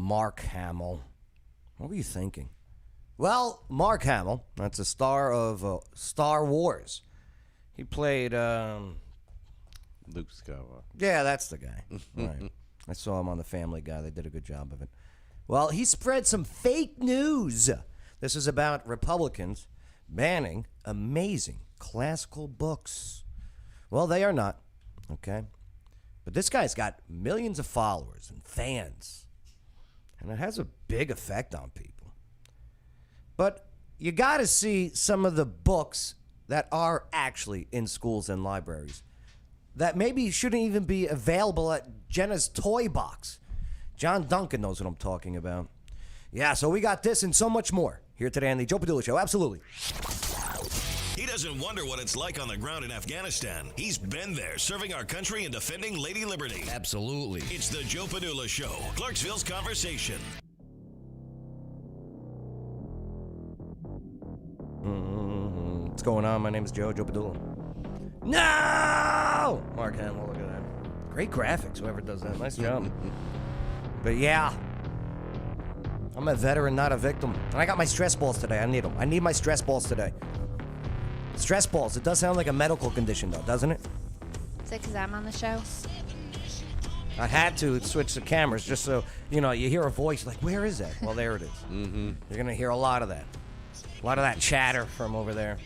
Mark Hamill. What were you thinking? Well, Mark Hamill, that's a star of Star Wars. He played... Luke Skywalker. Yeah, that's the guy. Right. I saw him on The Family Guy. They did a good job of it. Well, he spread some fake news. This is about Republicans banning amazing classical books. Well, they are not, okay? But this guy's got millions of followers and fans, and it has a big effect on people. But you got to see some of the books that are actually in schools and libraries that maybe shouldn't even be available at Jenna's Toy Box. John Duncan knows what I'm talking about. Yeah, so we got this and so much more here today on the Joe Padula Show. Absolutely. He doesn't wonder what it's like on the ground in Afghanistan. He's been there, serving our country and defending Lady Liberty. Absolutely. It's the Joe Padula Show, Clarksville's conversation. What's going on? My name is Joe Padula. No! Mark Hamill, look at that. Great graphics, whoever does that. Nice job. But yeah, I'm a veteran, not a victim. And I got my stress balls today. I need them. I need my stress balls today. Stress balls. It does sound like a medical condition, though, doesn't it? Is it because I'm on the show? I had to switch the cameras just so, you hear a voice like, where is that? Well, there it is. Mm-hmm. You're going to hear a lot of that. A lot of that chatter from over there.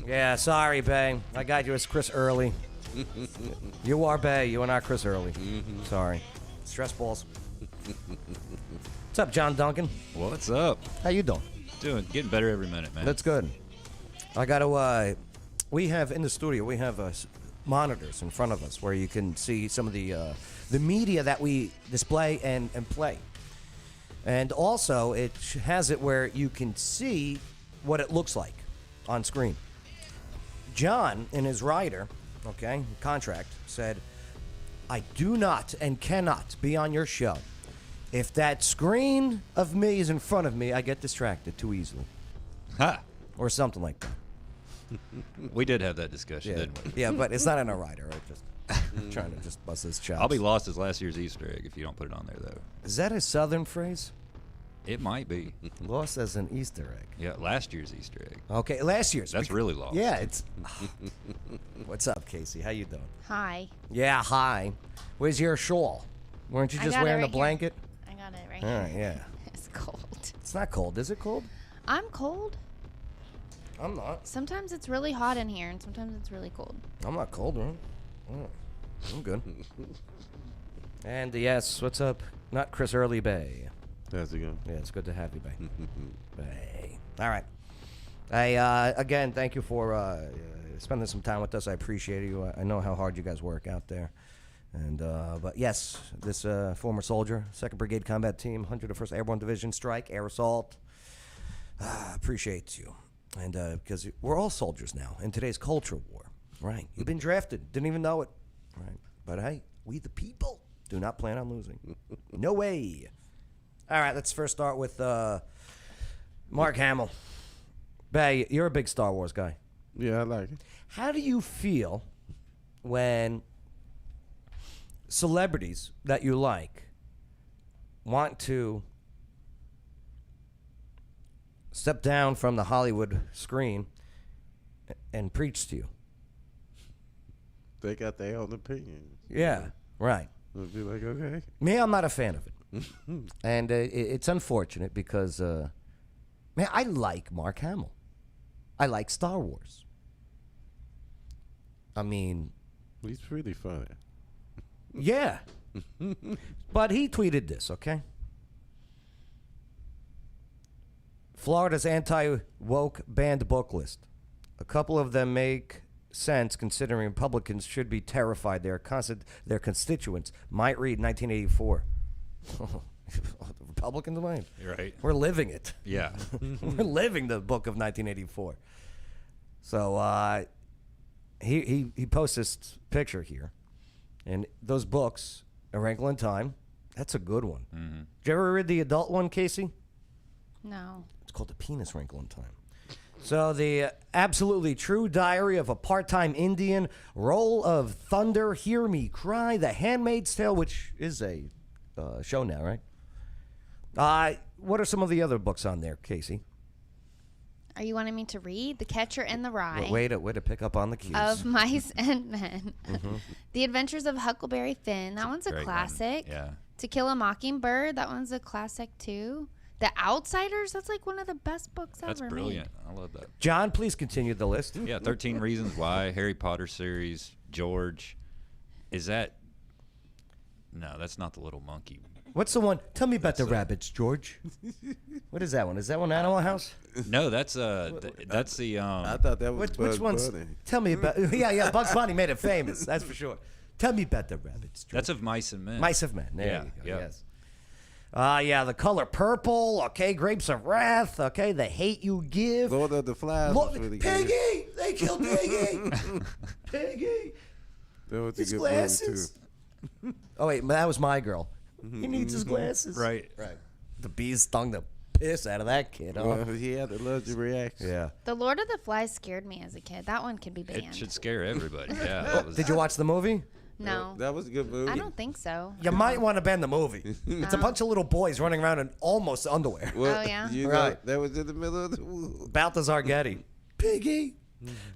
Yeah, sorry, Bay. I got you as Chris Early. You are Bay. You are not Chris Early. Mm-hmm. Sorry. Stress balls. What's up, John Duncan? What's up? How you doing? Getting better every minute, man. That's good. I got to, we have in the studio, we have monitors in front of us where you can see some of the media that we display and play. And also, it has it where you can see what it looks like on screen. John, in his rider, contract, said, I do not and cannot be on your show. If that screen of me is in front of me, I get distracted too easily. Ha! Or something like that. We did have that discussion, didn't we? Yeah, but it's not in a rider. I'm just trying to just bust his chops. I'll be lost as last year's Easter egg if you don't put it on there, though. Is that a Southern phrase? It might be. Lost as an Easter egg. Yeah, last year's Easter egg. Okay, last year's. That's really lost. Yeah, it's... What's up, Casey? How you doing? Hi. Yeah, hi. Where's your shawl? Weren't you just wearing a blanket? I got it right All right, here. yeah. It's cold. It's not cold. Is it cold? I'm cold. I'm not. Sometimes it's really hot in here, and sometimes it's really cold. I'm not cold, man. I'm good. And yes, what's up? Not Chris Early Bay. How's it going? Yeah, it's good to have you, Bay. Bay. All right. I again, thank you for spending some time with us. I appreciate you. I know how hard you guys work out there. And but yes, this former soldier, 2nd Brigade Combat Team, 101st Airborne Division, Strike, Air Assault. Appreciate you. And because we're all soldiers now in today's culture war. Right. You've been drafted. Didn't even know it. Right. But hey, we the people do not plan on losing. No way. All right, let's first start with Mark Hamill. Bay, you're a big Star Wars guy. Yeah, I like it. How do you feel when celebrities that you like want to step down from the Hollywood screen and preach to you? They got their own opinion. Yeah, right. I'll be like, okay. Me, I'm not a fan of it. And it's unfortunate because, man, I like Mark Hamill. I like Star Wars. I mean... He's really funny. Yeah. But he tweeted this, okay? Florida's anti-woke banned book list. A couple of them make sense considering Republicans should be terrified their constituents might read 1984. Republicans mind. You're right. We're living it. Yeah. We're living the book of 1984. So he posts this picture here, and those books, A Wrinkle in Time, that's a good one. Mm-hmm. Did you ever read the adult one, Casey? No. It's called The Penis Wrinkle in Time. So the absolutely true diary of a part-time Indian, Roll of Thunder, Hear Me Cry, The Handmaid's Tale, which is a show now, right? What are some of the other books on there, Casey? Are you wanting me to read The Catcher in the Rye? Way to pick up on the cues. Of Mice and Men. The Adventures of Huckleberry Finn. That one's a Great classic. one. Yeah. To Kill a Mockingbird. That one's a classic too. The Outsiders. That's like one of the best books That's ever brilliant. made. I love that. John, please continue the list. Yeah, 13 Reasons Why, Harry Potter series, George. Is that... No, that's not the little monkey. What's the one? Tell me about the rabbits, George. What is that one? Is that one Animal House? No, that's that's the I thought that was Which Bugs one's? Bunny. Tell me about. Yeah. Bugs Bunny made it famous. That's for sure. Tell me about the rabbits, George. that's of Mice and Men. Mice of Men. There Yeah, you go. yeah. Yes. The Color Purple. Okay, Grapes of Wrath. Okay, The Hate You Give. Lord of the Flies was really good. Piggy! They killed Piggy! Piggy! That was a His good glasses. Oh wait, that was My Girl. He needs his glasses. Right. Right. The bees stung the piss out of that kid. movie, Huh? too. Well, he had the luxury accent. Yeah. The Lord of the Flies scared me as a kid. That one could be banned. It should scare everybody. Yeah. That was, Did you watch the movie? No. That was a good movie. I don't think so. You might want to ban the movie. It's a bunch of little boys running around in almost underwear. Well, Oh, yeah? You know, Right. that was in the middle of the woods. Balthazar Getty. Piggy.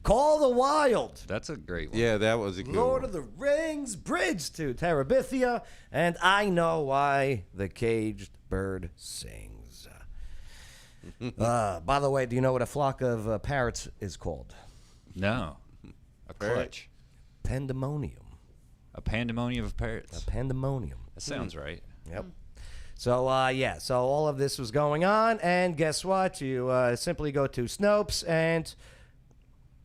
Call the Wild. that's a great one. Yeah, that was a good Lord one. of the Rings. Bridge to Terabithia. And I Know Why the Caged Bird Sings. By the way, do you know what a flock of parrots is called? No. A clutch. Pandemonium. A pandemonium of parrots. Pandemonium. That sounds right. Yep. So, so all of this was going on, and guess what? You simply go to Snopes, and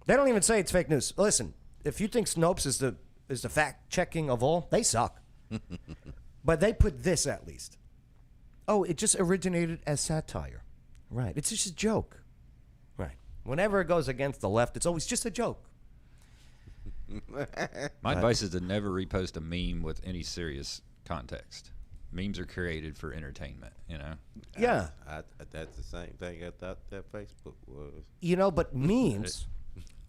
they don't even say it's fake news. Listen, if you think Snopes is the fact-checking of all, they suck. But they put this at least. Oh, it just originated as satire. Right. It's just a joke. Right. Whenever it goes against the left, it's always just a joke. My advice is to never repost a meme with any serious context. Memes are created for entertainment, you know? Yeah. That's the same thing I thought that Facebook was. You know, but memes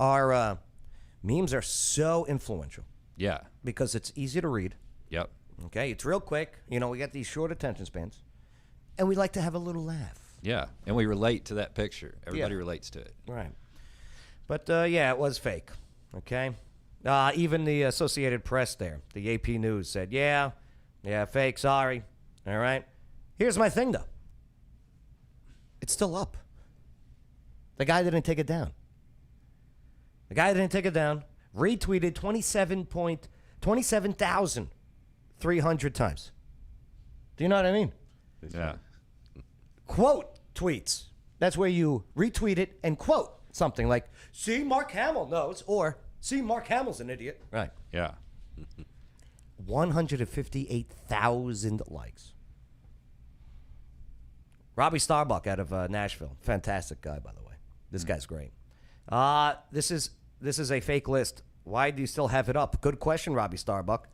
are so influential Yeah. because it's easy to read. Yep. Okay, it's real quick. You know, we got these short attention spans, and we like to have a little laugh. Yeah. And we relate to that picture. Everybody Yeah. relates to it. Right. But, it was fake. Okay? Even the Associated Press there, the AP News said, yeah, fake, sorry. All right? Here's my thing, though. It's still up. The guy didn't take it down. Retweeted 27,300 times. Do you know what I mean? Yeah. Quote tweets. That's where you retweet it and quote something like, see, Mark Hamill knows, or see, Mark Hamill's an idiot. Right. Yeah. 158,000 likes. Robbie Starbuck out of Nashville. Fantastic guy, by the way. This guy's great. This is a fake list. Why do you still have it up? Good question, Robbie Starbuck.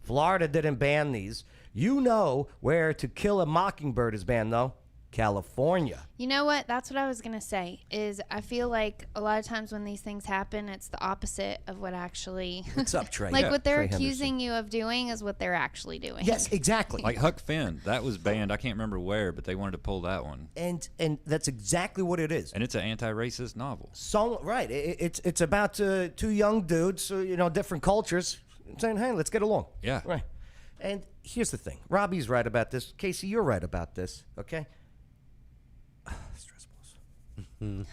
Florida didn't ban these. You know where To Kill a Mockingbird is banned, though. California. You know what? That's what I was going to say, is I feel like a lot of times when these things happen, it's the opposite of what actually... What's up, Trey? like what they're Trey accusing you of doing is what they're actually doing. Yes, exactly. Like Huck Finn, that was banned. I can't remember where, but they wanted to pull that one. And that's exactly what it is. And it's an anti-racist novel. So right, it's about two young dudes, different cultures, saying, "Hey, let's get along." Yeah. Right. And here's the thing: Robbie's right about this. Casey, you're right about this. Okay. Stress balls.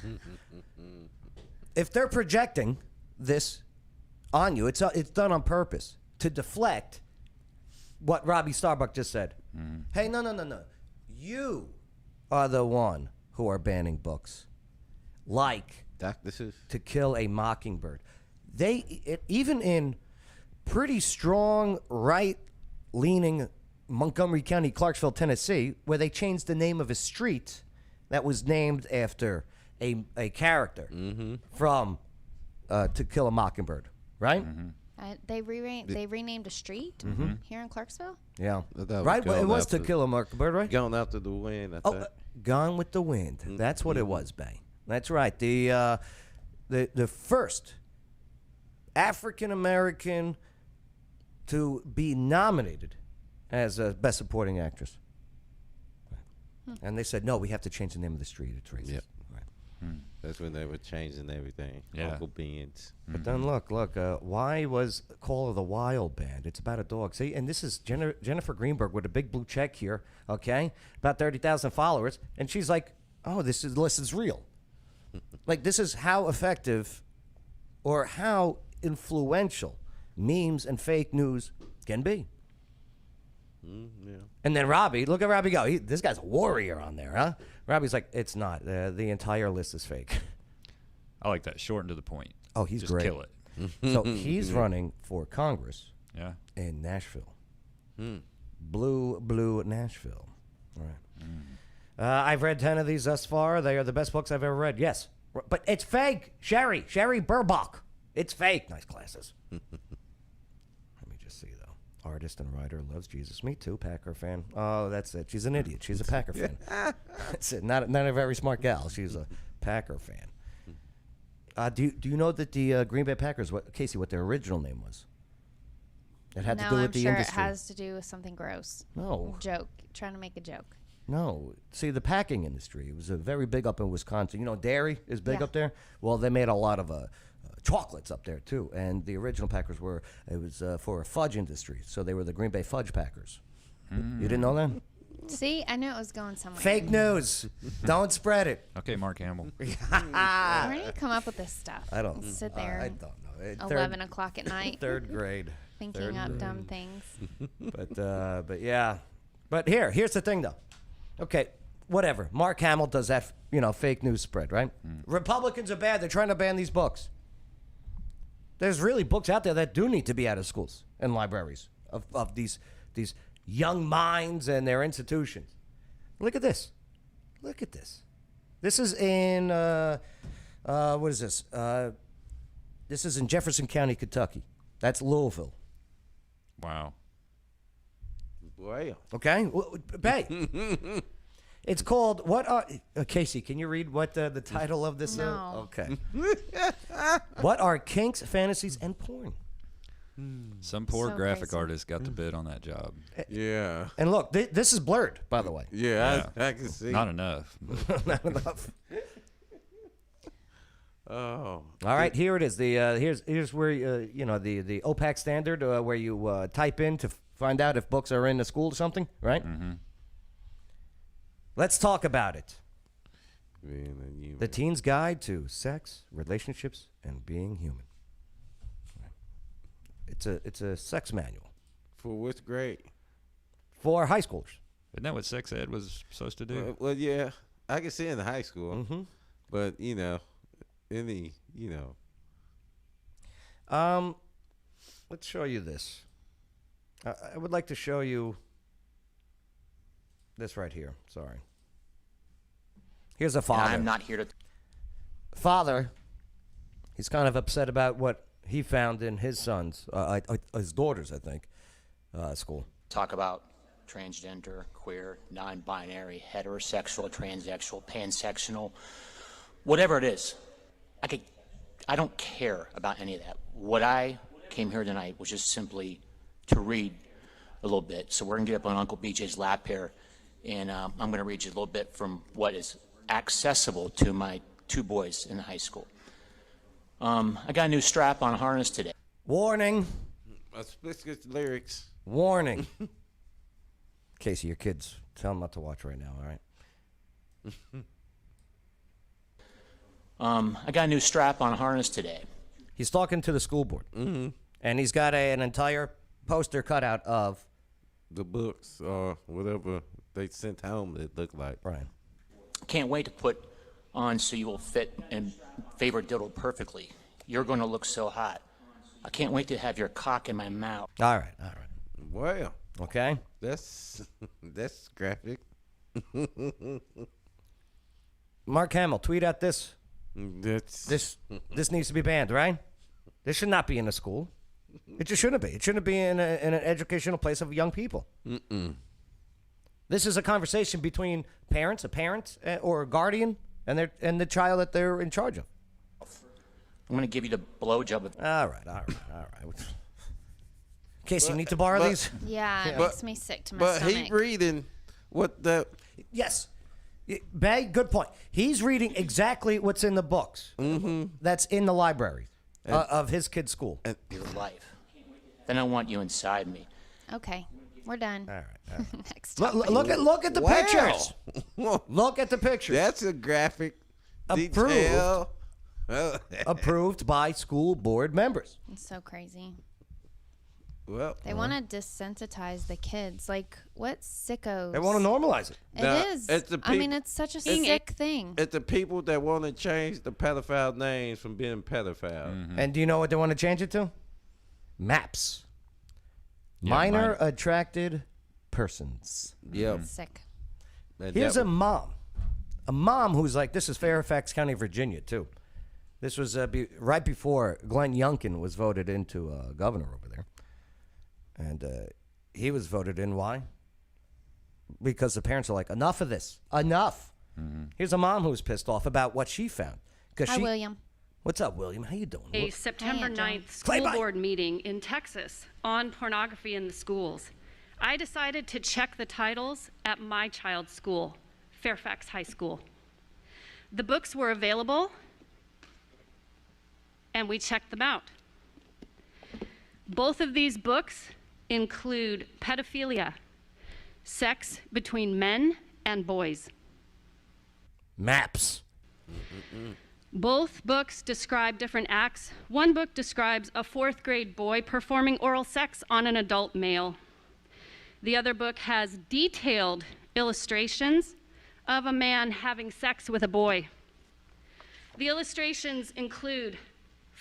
If they're projecting this on you, it's done on purpose to deflect what Robbie Starbuck just said. Hey, no. You are the one who are banning books like Dr. Seuss. To Kill a Mockingbird. Even in pretty strong right-leaning Montgomery County, Clarksville, Tennessee, where they changed the name of a street that was named after a character from To Kill a Mockingbird, right? They renamed a street here in Clarksville? Yeah. That was Right? Gone It was To After- Kill a Mockingbird, right? Gone After the Wind, I Oh, think. Gone with the Wind. That's what it was, Bay. That's right. The first African American to be nominated as a Best Supporting Actress. And they said, no, we have to change the name of the street. It's racist. Yep. Right. That's when they were changing everything. Yeah. Uncle Ben's. But then look, why was Call of the Wild banned? It's about a dog. See, and this is Jennifer Greenberg with a big blue check here, okay? About 30,000 followers. And she's like, oh, this is real. Like, this is how effective or how influential memes and fake news can be. Yeah. And then Robbie, look at Robbie go. This guy's a warrior on there, huh? Robbie's like, it's not. The entire list is fake. I like that. Short and to the point. Oh, he's Just great. kill it. So he's running for Congress Yeah. in Nashville. Blue Nashville. All right. I've read 10 of these thus far. They are the best books I've ever read. Yes. But it's fake. Sherry Burbach. It's fake. Nice glasses. Let me just see, though. Artist and writer, loves Jesus. Me too, Packer fan. Oh, that's it. She's an idiot. She's a Packer fan. That's it. Not a very smart gal. She's a Packer fan. Do you know that the Green Bay Packers, Casey, what their original name was? It had to do with I'm the sure industry. it has to do with something gross. No. Joke. Trying to make a joke. No. See, the packing industry was very big up in Wisconsin. You know, dairy is big Yeah. up there. Well, they made a lot of chocolates up there, too. And the original Packers for a fudge industry. So they were the Green Bay Fudge Packers. You didn't know that? See, I knew it was going somewhere. Fake news. Don't spread it. Okay, Mark Hamill. Where do you come up with this stuff? I don't Sit there I don't know. 11 o'clock at night Third grade. thinking up dumb things. But yeah. But here's the thing, though. Okay, whatever. Mark Hamill does that, fake news spread, right? Republicans are bad. They're trying to ban these books. There's really books out there that do need to be out of schools and libraries of these young minds and their institutions. Look at this. Look at this. This is in, what is this? This is in Jefferson County, Kentucky. That's Louisville. Wow. Well. Okay? Bay. It's called, Casey, can you read what the title of this No. Okay. What are kinks, fantasies, and porn? Some poor So graphic crazy. artist got the bid on that job. Yeah. And look, this is blurred, by the way. Yeah, I can see. Not enough. Not enough. Oh. All right, here it is. The here's where the OPAC standard where you type in to find out if books are in the school or something, right? Mm-hmm. Let's talk about it. The Teen's Guide to Sex, Relationships, and Being Human. It's a sex manual For which grade? for high schoolers. Isn't that what sex ed was supposed to do? Well, yeah, I can see in high school, Mm-hmm. but any. Let's show you this. I would like to show you this right here. Sorry. Here's a father. I'm not here to Father, he's kind of upset about what he found in his son's, his daughter's, I think, school. talk about transgender, queer, non-binary, heterosexual, transsexual, pansexual, whatever it is. I don't care about any of that. What I came here tonight was just simply to read a little bit. So we're going to get up on Uncle BJ's lap here, and I'm going to read you a little bit from what is accessible to my two boys in high school. I got a new strap-on harness today. Warning. Explicit lyrics. Warning. Casey, your kids, tell them not to watch right now, all right? I got a new strap-on harness today. He's talking to the school board. Mm-hmm. And he's got an entire poster cutout of The books or whatever they sent home, it looked like. Brian. Can't wait to put on so you will fit and favor diddle perfectly. You're going to look so hot. I can't wait to have your cock in my mouth. All right. Well, Okay? that's graphic. Mark Hamill, tweet out this. That's This needs to be banned, right? This should not be in a school. It just shouldn't be. It shouldn't be in an educational place of young people. This is a conversation between a parent or a guardian, and the child that they're in charge of. I'm going to give you the blowjob of All right. Casey, you need to borrow these? Yeah, it But- makes me sick to my but stomach. he reading what the Yes. Bay, good point. He's reading exactly what's in the books. That's in the library of his kid's school. Your life. Then I want you inside me. Okay, we're done. All right. Next Look, topic. look at the Wow. pictures. Look at the pictures. That's a graphic Approved. detail. Approved by school board members. It's so crazy. Well, They want to desensitize the kids. Like, what sickos? They want to normalize it. It Now, is. it's the I mean, peop- it's such a sick thing. it's the people that want to change the pedophile names from being pedophile. And do you know what they want to change it to? MAPS. Yeah, Minor attracted persons. Yep. Sick. And Here's that a mom who's like, this is Fairfax County, Virginia, too. This was right before Glenn Youngkin was voted into governor over there. And he was voted in. Why? Because the parents are like, enough of this. Enough. Here's a mom who's pissed off about what she found. Hi, William. What's up, William? How you doing? A September Hi, John. 9th school Play-by. board meeting in Texas on pornography in the schools. I decided to check the titles at my child's school, Fairfax High School. The books were available, and we checked them out. Both of these books include pedophilia, sex between men and boys. MAPS. Both books describe different acts. One book describes a 4th grade boy performing oral sex on an adult male. The other book has detailed illustrations of a man having sex with a boy. The illustrations include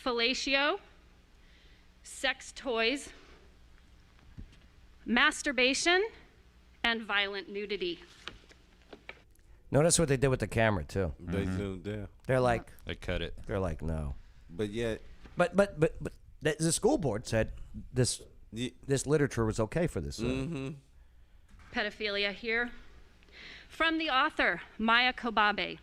fellatio, sex toys, masturbation, and violent nudity. Notice what they did with the camera, too. They zoomed in. They're like, They cut it. no. But yet, But the school board said this literature was okay for this. Pedophilia here. From the author, Maya Kobabe.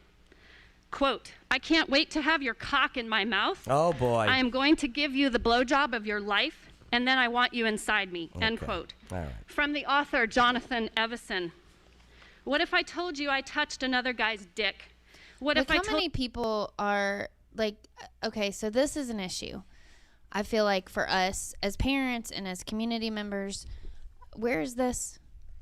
Quote, I can't wait to have your cock in my mouth. Oh, boy. I am going to give you the blowjob of your life, and then I want you inside me. End Okay. quote. All right. From the author, Jonathan Evison. What if I told you I touched another guy's dick? What Look if I how told many people are like, okay, so this is an issue. I feel like for us as parents and as community members, where is this?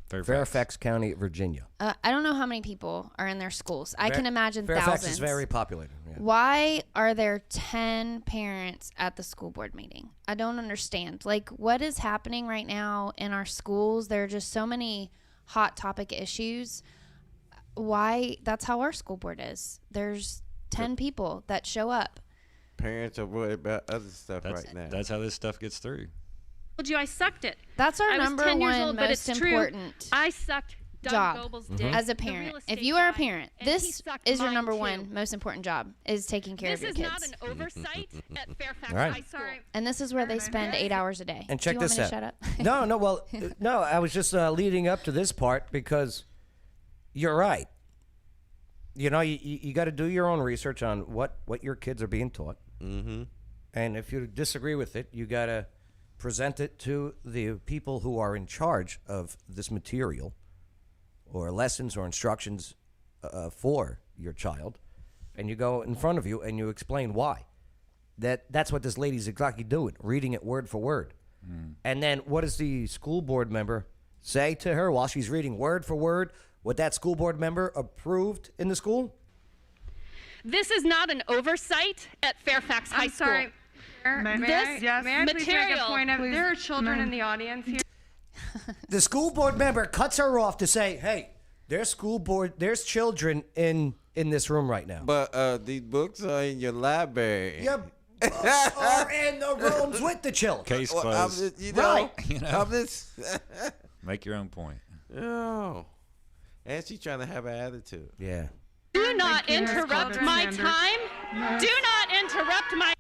Fairfax County, Virginia. I don't know how many people are in their schools. I can imagine Fairfax thousands. is very populated. Yeah. Why are there 10 parents at the school board meeting? I don't understand. Like, what is happening right now in our schools? There are just so many hot topic issues. Why? That's how our school board is. There's 10 people that show up. parents are worried about other stuff right now. That's how this stuff gets through. told you I sucked it. That's our I was number 10 years one old, but most it's true. important I sucked Doug job Goble's dick. as a the real parent. If estate you are a guy, parent, and he this sucked is your mine number too. one most important job, is taking care This of your is kids. not an oversight at Fairfax All right. High School. And this is where they spend 8 hours a day. And check Do you this want me out. to shut up? No, I was just leading up to this part because you're right. You know, you got to do your own research on what your kids are being taught. Mm-hmm. And if you disagree with it, you got to present it to the people who are in charge of this material or lessons or instructions for your child. And you go in front of you and you explain why. That's what this lady's exactly doing, reading it word for word. And then what does the school board member say to her while she's reading word for word what that school board member approved in the school? This is not an oversight at Fairfax High School. Sorry. This May I please make material- a point of, there are children in the audience here. The school board member cuts her off to say, hey, there's children in this room right now. But these books are in your library. Yep. Or in the rooms with the children. Case Well, I'm closed. just, I'm just, Make your own point. oh. And she's trying to have an attitude. Yeah. Do not you, Ms. interrupt my Calder-Sanders. time. Do not interrupt my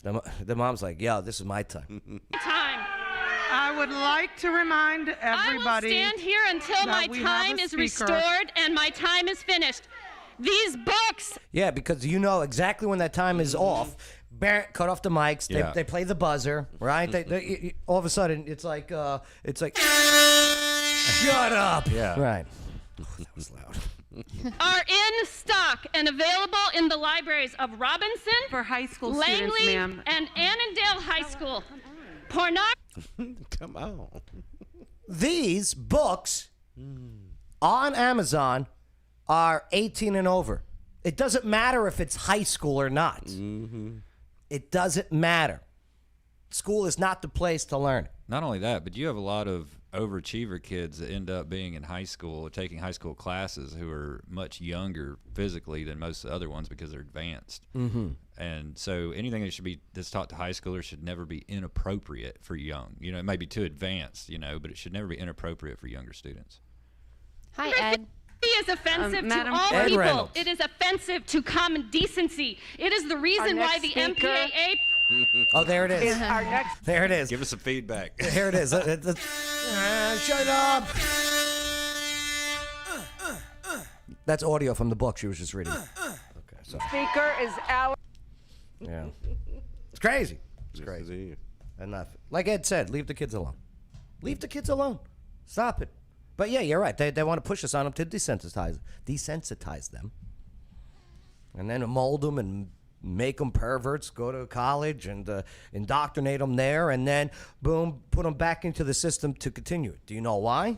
The mom's like, yeah, this is my time. time. I would like to remind I will everybody. stand here until that my we have time a is speaker. restored and my time is finished. These books Yeah, because you know exactly when that time is off. Cut off the mics. Yeah. They play the buzzer, right? All of a sudden, it's like, shut up. Yeah. Right. Oh, that was loud. are in stock and available in the libraries of Robinson, For high school students, Langley, ma'am. and Annandale High School. Pornography. Come on. These books on Amazon are 18 and over. It doesn't matter if it's high school or not. It doesn't matter. School is not the place to learn. Not only that, but you have a lot of overachiever kids that end up being in high school or taking high school classes who are much younger physically than most of the other ones because they're advanced. And so anything that should be that's taught to high schoolers should never be inappropriate for young. You know, it may be too advanced, you know, but it should never be inappropriate for younger students. Hi, Ed. Is offensive to Madam all Ed people. Reynolds. It is offensive to common decency. It is the reason why next the speaker MPAA. Oh, there it is. Our next There it is. Give us some feedback. Here it is. Shut up. That's audio from the book she was just reading. Okay, so speaker is our. yeah, it's crazy. It's crazy. Crazy. Enough. Like Ed said, leave the kids alone. Leave the kids alone. Stop it. But yeah, you're right. They want to push us on them to desensitize them, and then mold them and make them perverts, go to college and indoctrinate them there, and then boom, put them back into the system to continue it. Do you know why?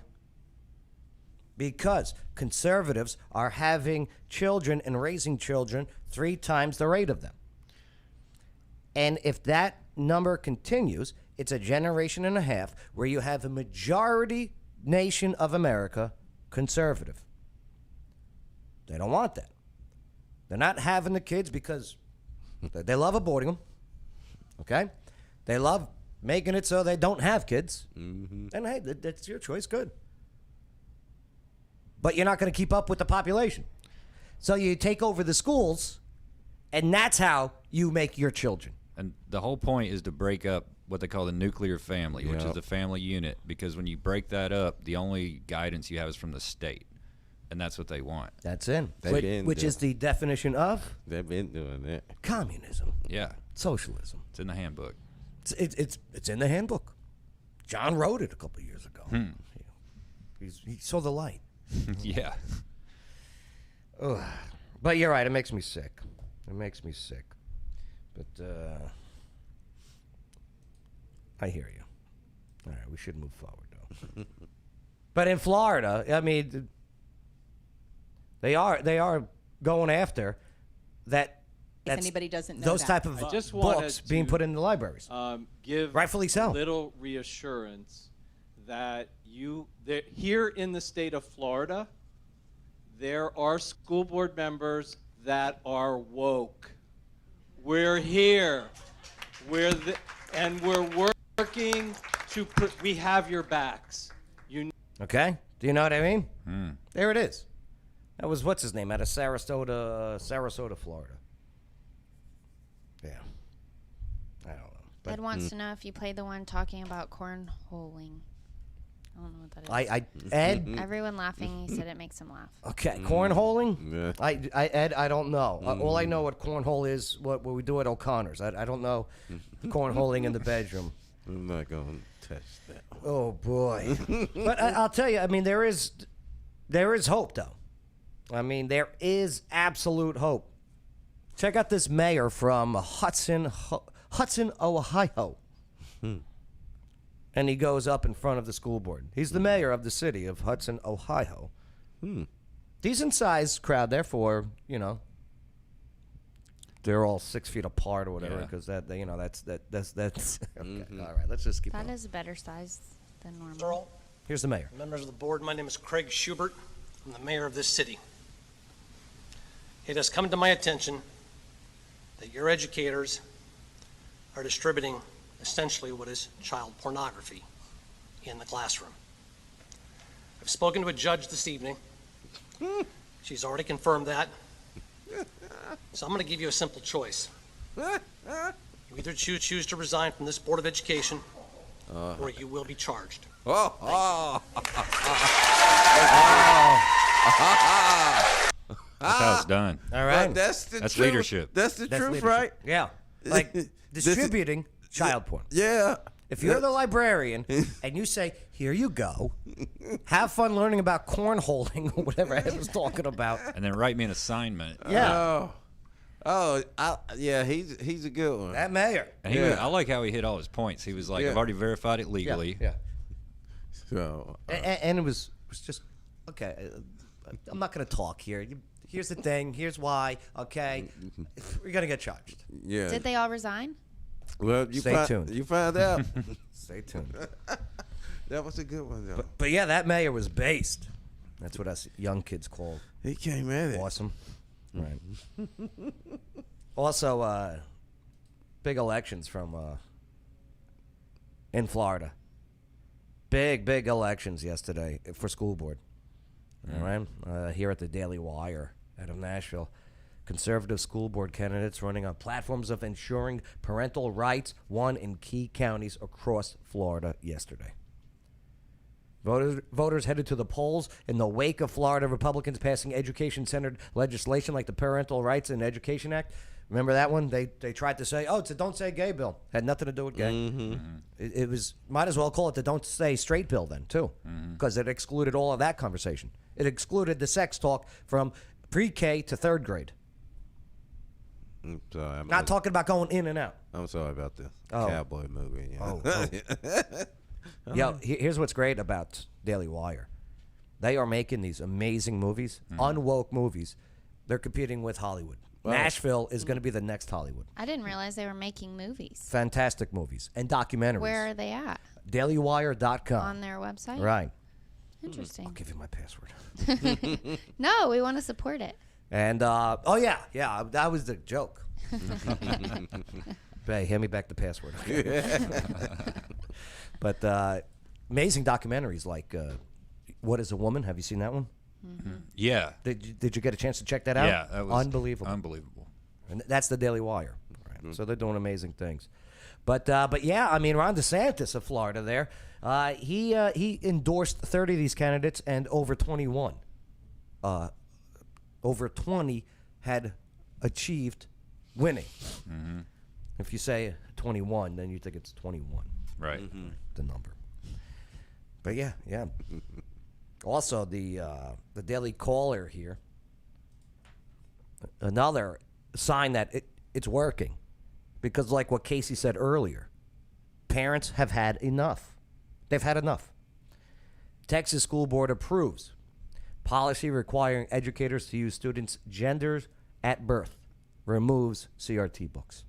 Because conservatives are having children and raising children 3 times the rate of them. And if that number continues, it's a generation and a half where you have a majority nation of America conservative. They don't want that. They're not having the kids because they love aborting them. Okay? They love making it so they don't have kids. And hey, that's your choice. Good. But you're not going to keep up with the population. So you take over the schools, and that's how you make your children. And the whole point is to break up what they call the nuclear family, which is Yep. the family unit, because when you break that up, the only guidance you have is from the state, and that's what they want. That's it. They've Which, been which is the definition of They've been doing that. communism, Yeah, socialism. it's in the handbook. It's in the handbook. John wrote it a couple of years ago. He saw the light. Yeah. But you're right. It makes me sick. It makes me sick. But I hear you. All right, we should move forward, though. But in Florida, I mean, they are going after that. If anybody doesn't know those that. type of I just wanted books being to, put in the libraries. Give Rightfully so. a little reassurance that here in the state of Florida, there are school board members that are woke. We're here. And we're working to we have your backs. Okay? Do you know what I mean? There it is. That was what's his name out of Sarasota, Florida. Yeah. I don't know. Ed wants to know if you played the one talking about cornholing. I don't know what that is. Ed. Everyone laughing. He said it makes him laugh. Okay, cornholing. Yeah. Ed, I don't know. All I know what cornhole is, what we do at O'Connor's. I don't know cornholing in the bedroom. I'm not going to touch that. Oh boy! But I'll tell you. I mean, there is hope, though. I mean, there is absolute hope. Check out this mayor from Hudson, Ohio. And he goes up in front of the school board. He's the mayor of the city of Hudson, Ohio. Decent sized crowd there for, they're all 6 feet apart or whatever, Yeah. because that's okay. All right, let's just keep That going. is better size than normal. Earl, Here's the mayor. members of the board, my name is Craig Schubert. I'm the mayor of this city. It has come to my attention that your educators are distributing essentially what is child pornography in the classroom. I've spoken to a judge this evening. She's already confirmed that. So I'm going to give you a simple choice. You either choose to resign from this Board of Education, or you will be charged. That's how it's done. All right. That's That's truth. leadership. That's the That's truth, leadership. right? Yeah. Like distributing child porn. Yeah. If you're the librarian and you say, here you go, have fun learning about cornholing or whatever I was talking about. And then write me an assignment. Yeah. Yeah, he's a good one. That mayor. And I like how he hit all his points. He was like, I've already verified it legally. Yeah. So, And it was just, okay, I'm not going to talk here. Here's the thing. Here's why. Okay. We're going to get charged. yeah. Did they all resign? Well, Stay tuned. You find out. Stay tuned. That was a good one, though. But yeah, that mayor was based. That's what us young kids call He came at it. awesome. Right. Also, big elections from in Florida. Big elections yesterday for school board. All right. Here at the Daily Wire out of Nashville. Conservative school board candidates running on platforms of ensuring parental rights won in key counties across Florida yesterday. Voters headed to the polls in the wake of Florida Republicans passing education-centered legislation like the Parental Rights and Education Act. Remember that one? They tried to say, it's a Don't Say Gay bill. Had nothing to do with gay. Mm-hmm. It was, might as well call it the Don't Say Straight bill then, too, because it excluded all of that conversation. It excluded the sex talk from pre-K to third grade. I'm sorry. Not talking about going in and out. I'm sorry about the Oh. cowboy movie. Yeah. Yeah, here's what's great about Daily Wire. They are making these amazing movies, unwoke movies. They're competing with Hollywood. Nashville is going to be the next Hollywood. I didn't realize they were making movies. Fantastic movies and documentaries. Where are they at? DailyWire.com. On their website? Right. Interesting. I'll give you my password. No, we want to support it. And, yeah, that was the joke. Hey, hand me back the password. Okay? But amazing documentaries like What is a Woman? Have you seen that one? Yeah. Did you get a chance to check that out? Yeah. That was unbelievable. Unbelievable. And that's the Daily Wire. Right. So they're doing amazing things. But yeah, I mean, Ron DeSantis of Florida there, he endorsed 30 of these candidates, and over 21. Over 20 had achieved winning. If you say 21, then you think it's 21. Right. The number. But yeah. Also, the Daily Caller here, another sign that it's working. Because like what Casey said earlier, parents have had enough. They've had enough. Texas School Board approves policy requiring educators to use students' genders at birth. Removes CRT books.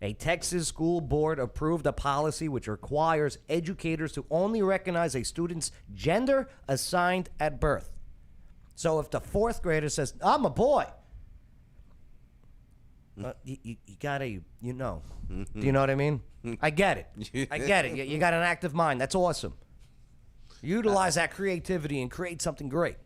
A Texas school board approved a policy which requires educators to only recognize a student's gender assigned at birth. So if the fourth grader says, I'm a boy, you gotta, you know. Do you know what I mean? I get it. I get it. You got an active mind. That's awesome. Utilize that creativity and create something great.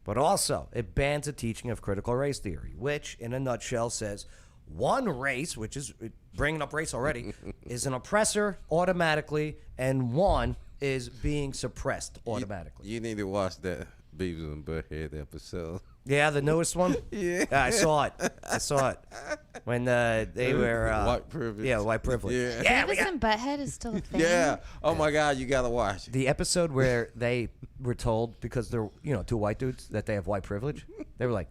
But also, it bans the teaching of critical race theory, which, in a nutshell, says one race, which is bringing up race already, is an oppressor automatically, and one is being suppressed automatically. You need to watch that Beavis and Butthead episode. Yeah, the newest one? Yeah. I saw it. When they were... white privilege. Yeah, white privilege. Yeah. Beavis and Butthead is still a thing. Yeah. Oh, my God, you got to watch it. The episode where they were told, because they're, two white dudes, that they have white privilege, they were like,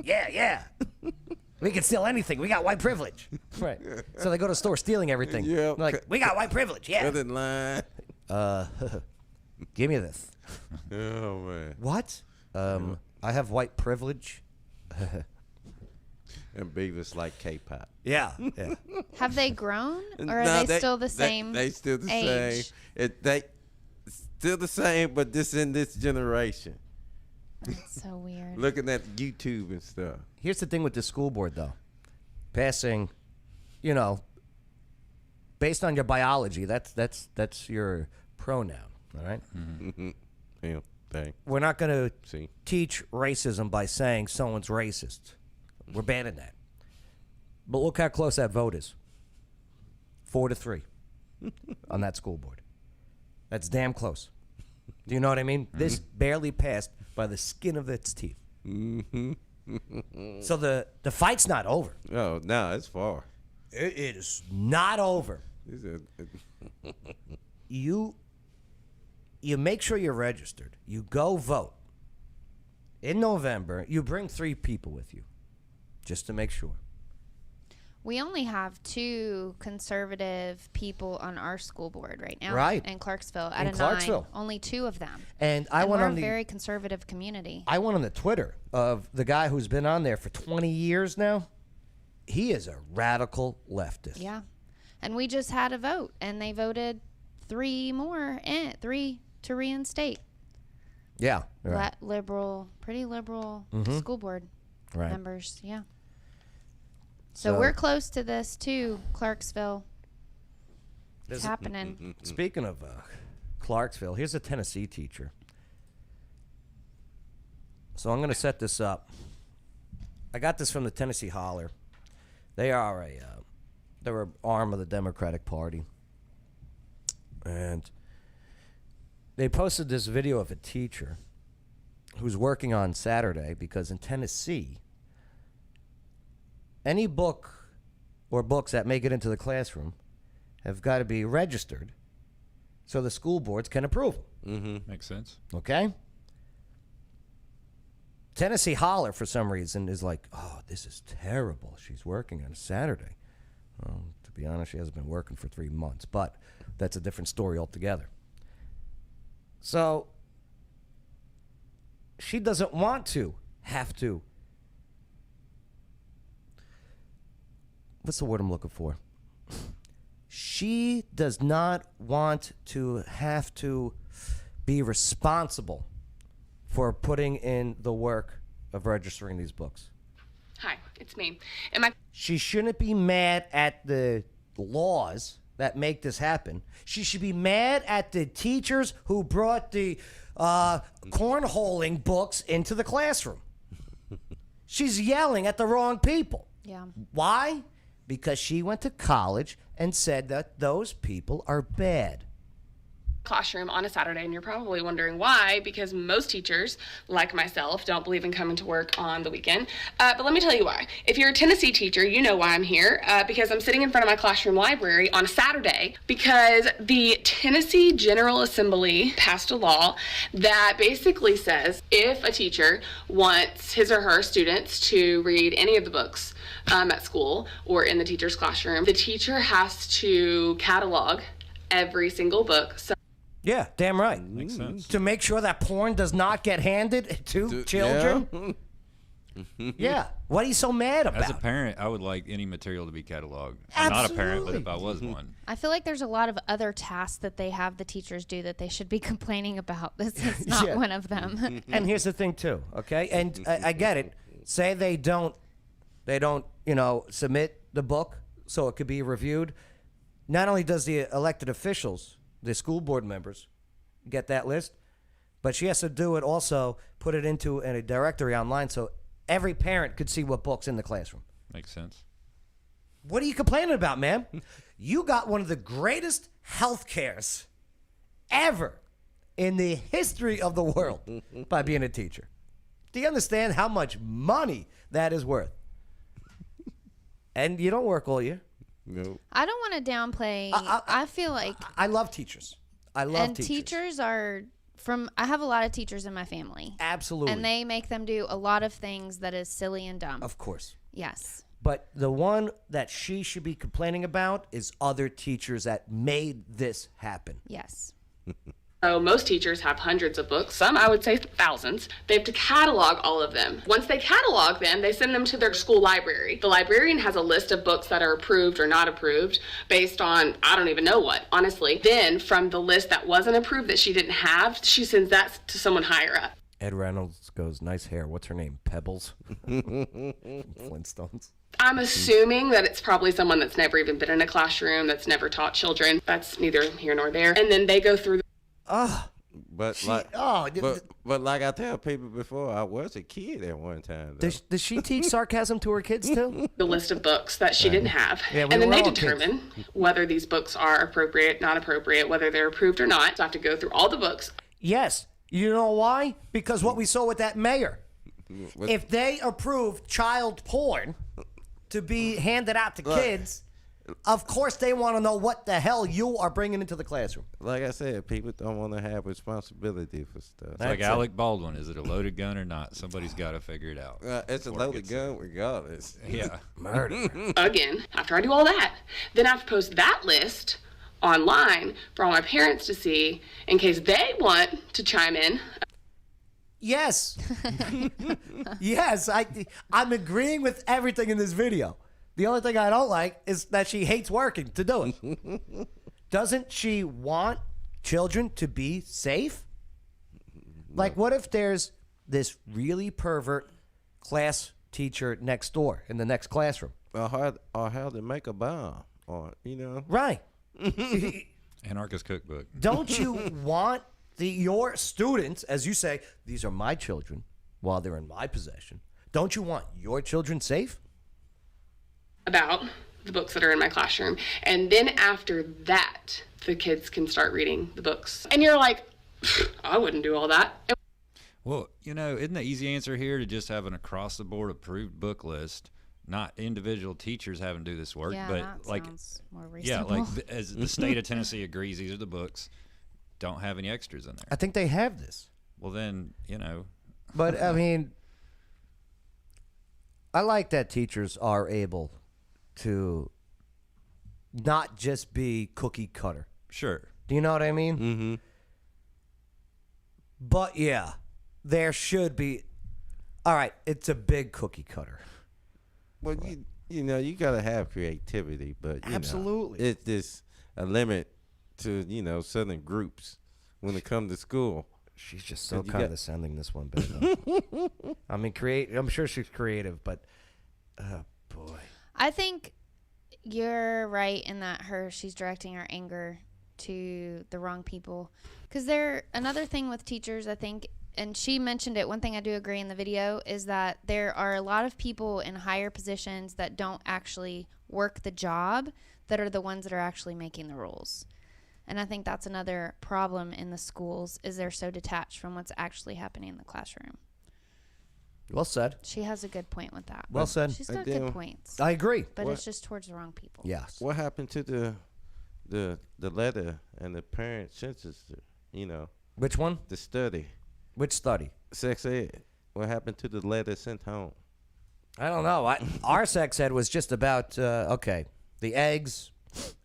yeah. We can steal anything. We got white privilege. Right. So they go to the store stealing everything. Yep. They're like, we got white privilege. Yeah. Cut in line. Give me this. Oh, man. What? I have white privilege. And Beavis like K-pop. Yeah. Have they grown, or are No, they still the same? They still the age? same. They still the same, but this in this generation. That's so weird. Looking at YouTube and stuff. Here's the thing with the school board, though. Passing, based on your biology, that's your pronoun, all right? Yeah, dang. We're not going to See? teach racism by saying someone's racist. We're banning that. But look how close that vote is. 4-3 on that school board. That's damn close. Do you know what I mean? This barely passed by the skin of its teeth. So the fight's not over. Oh, no, it's far. It is not over. He said, You make sure you're registered. You go vote. In November, you bring 3 people with you, just to make sure. We only have 2 conservative people on our school board right now. Right. In Clarksville. Out In of Clarksville. 9. Only 2 of them. And I went we're on a the very conservative community. I went on the Twitter of the guy who's been on there for 20 years now. He is a radical leftist. Yeah. And we just had a vote, and they voted 3 more, 3 to reinstate. Yeah. Right. Pretty liberal school board Right. members. Yeah. So we're close to this too, Clarksville. It's happening. Speaking of Clarksville, here's a Tennessee teacher. So I'm going to set this up. I got this from the Tennessee Holler. They are they're an arm of the Democratic Party. And they posted this video of a teacher who's working on Saturday because in Tennessee, any book or books that make it into the classroom have got to be registered so the school boards can approve them. Makes sense. Okay? Tennessee Holler, for some reason, is like, oh, this is terrible. She's working on a Saturday. Well, to be honest, she hasn't been working for 3 months, but that's a different story altogether. So she doesn't want to have to. What's the word I'm looking for? She does not want to have to be responsible for putting in the work of registering these books. Hi, it's me. She shouldn't be mad at the laws that make this happen. She should be mad at the teachers who brought the cornholing books into the classroom. She's yelling at the wrong people. Yeah. Why? Because she went to college and said that those people are bad. Classroom on a Saturday, and you're probably wondering why, because most teachers, like myself, don't believe in coming to work on the weekend. But let me tell you why. If you're a Tennessee teacher, you know why I'm here, because I'm sitting in front of my classroom library on a Saturday because the Tennessee General Assembly passed a law that basically says if a teacher wants his or her students to read any of the books at school or in the teacher's classroom, the teacher has to catalog every single book. So Yeah, damn right. Makes sense. To make sure that porn does not get handed to children. Yeah. What are you so mad about? As a parent, I would like any material to be cataloged. I'm not a parent, but if I was one. I feel like there's a lot of other tasks that they have the teachers do that they should be complaining about. This is not Yeah. one of them. And here's the thing too, okay? And I get it. Say they don't, submit the book so it could be reviewed. Not only does the elected officials, the school board members, get that list, but she has to do it also, put it into a directory online so every parent could see what book's in the classroom. Makes sense. What are you complaining about, man? You got one of the greatest health cares ever in the history of the world by being a teacher. Do you understand how much money that is worth? And you don't work all year. Nope. I don't want to downplay. I feel like I love teachers. I love and teachers. teachers are I have a lot of teachers in my family. Absolutely. And they make them do a lot of things that is silly and dumb. Of course. Yes. But the one that she should be complaining about is other teachers that made this happen. Yes. most teachers have hundreds of books, some I would say thousands. They have to catalog all of them. Once they catalog them, they send them to their school library. The librarian has a list of books that are approved or not approved based on, I don't even know what, honestly. Then from the list that wasn't approved that she didn't have, she sends that to someone higher up. Ed Reynolds goes, nice hair. What's her name? Pebbles? Flintstones. I'm assuming that it's probably someone that's never even been in a classroom, that's never taught children. That's neither here nor there. And then they go through But like I tell people before, I was a kid at one time. Does she teach sarcasm to her kids too? the list of books that she didn't have. Yeah, and then they all determine whether these books are appropriate, not appropriate, whether they're approved or not. So I have to go through all the books. Yes. You know why? Because what we saw with that mayor. If they approved child porn to be handed out to kids, Of course they want to know what the hell you are bringing into the classroom. Like I said, people don't want to have responsibility for stuff. It's like Alec Baldwin. Is it a loaded gun or not? Somebody's got to figure it out. It's a loaded gun regardless. Yeah. Murder. Again, after I do all that, then I have to post that list online for all my parents to see in case they want to chime in. Yes. Yes, I'm agreeing with everything in this video. The only thing I don't like is that she hates working to do it. Doesn't she want children to be safe? Like, what if there's this really pervert class teacher next door in the next classroom? Or how to make a bomb, or Right. Anarchist cookbook. Don't you want your students, as you say, these are my children while they're in my possession? Don't you want your children safe? About the books that are in my classroom. And then after that, the kids can start reading the books. And you're like, I wouldn't do all that. Well, isn't the easy answer here to just have an across-the-board approved book list? Not individual teachers having to do this work, but that like, sounds more reasonable. yeah, like as the state of Tennessee agrees, these are the books. Don't have any extras in there. I think they have this. Well, then But I mean, I like that teachers are able to not just be cookie cutter. Sure. Do you know what I mean? Mm-hmm. But yeah, there should be. All right, it's a big cookie cutter. Well, you gotta have creativity, but Absolutely. it's just a limit to certain groups when it comes to school. She's just so condescending, this one, babe. I mean, I'm sure she's creative, but oh boy. I think you're right in that she's directing her anger to the wrong people. Because another thing with teachers, I think, and she mentioned it, one thing I do agree in the video is that there are a lot of people in higher positions that don't actually work the job that are the ones that are actually making the rules. And I think that's another problem in the schools is they're so detached from what's actually happening in the classroom. Well said. She has a good point with that. Well said. She's got good points. I agree. But it's just towards the wrong people. Yes. What happened to the letter and the parent census? Which one? The study. Which study? Sex ed. What happened to the letter sent home? I don't know. Our sex ed was just about the eggs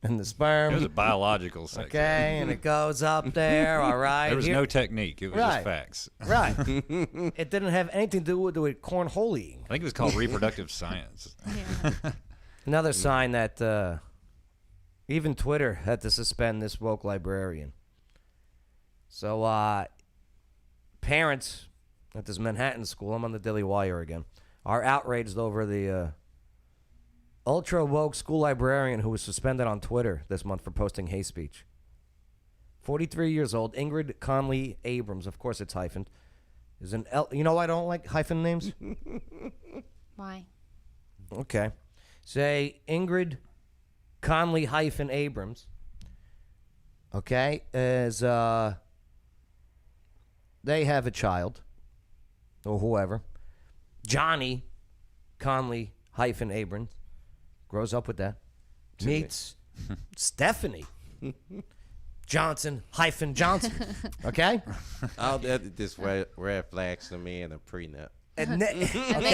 and the sperm. It was a biological sex. Okay, and it goes up there. All right. There was no technique. It was just facts. Right. It didn't have anything to do with cornholing. I think it was called reproductive science. Yeah. Another sign that even Twitter had to suspend this woke librarian. So parents at this Manhattan school, I'm on the Daily Wire again, are outraged over the ultra woke school librarian who was suspended on Twitter this month for posting hate speech. 43 years old, Ingrid Conley Abrams, of course it's hyphened, is an you know why I don't like hyphen names? Why? Okay. Say Ingrid Conley hyphen Abrams. Okay, as they have a child or whoever. Johnny Conley hyphen Abrams grows up with that. Meets Stephanie Johnson hyphen Johnson. Okay? I'll just red flags to me and a prenup. And they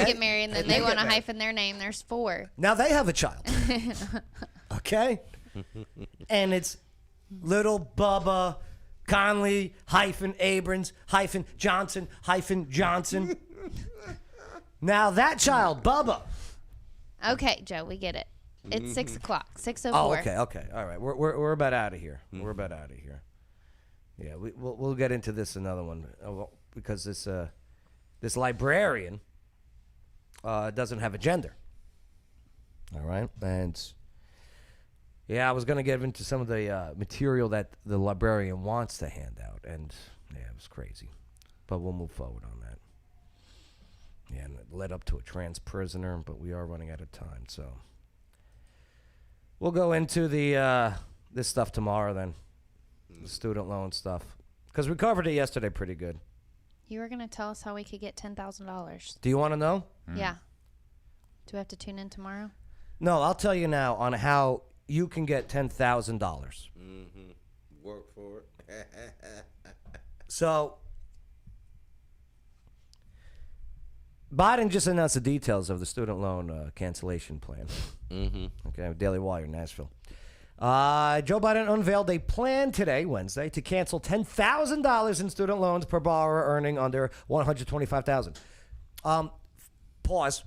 get married, and then they want to hyphen their name. There's 4. Now they have a child. Okay? And it's little Bubba Conley hyphen Abrams hyphen Johnson hyphen Johnson. Now that child, Bubba. Okay, Joe, we get it. It's 6 o'clock. 6:04. Oh, okay. All right, we're about out of here. We're about out of here. Yeah, we'll get into this another one because this librarian doesn't have a gender. All right, and yeah, I was gonna get into some of the material that the librarian wants to hand out, and yeah, it was crazy, but we'll move forward on that. Yeah, and it led up to a trans prisoner, but we are running out of time, so we'll go into the this stuff tomorrow then, the student loan stuff, because we covered it yesterday pretty good. You were going to tell us how we could get $10,000. Do you want to know? Yeah. Do we have to tune in tomorrow? No, I'll tell you now on how you can get $10,000. Work for it. So, Biden just announced the details of the student loan cancellation plan. Okay, Daily Wire, Nashville. Joe Biden unveiled a plan today, Wednesday, to cancel $10,000 in student loans per borrower earning under $125,000. Pause.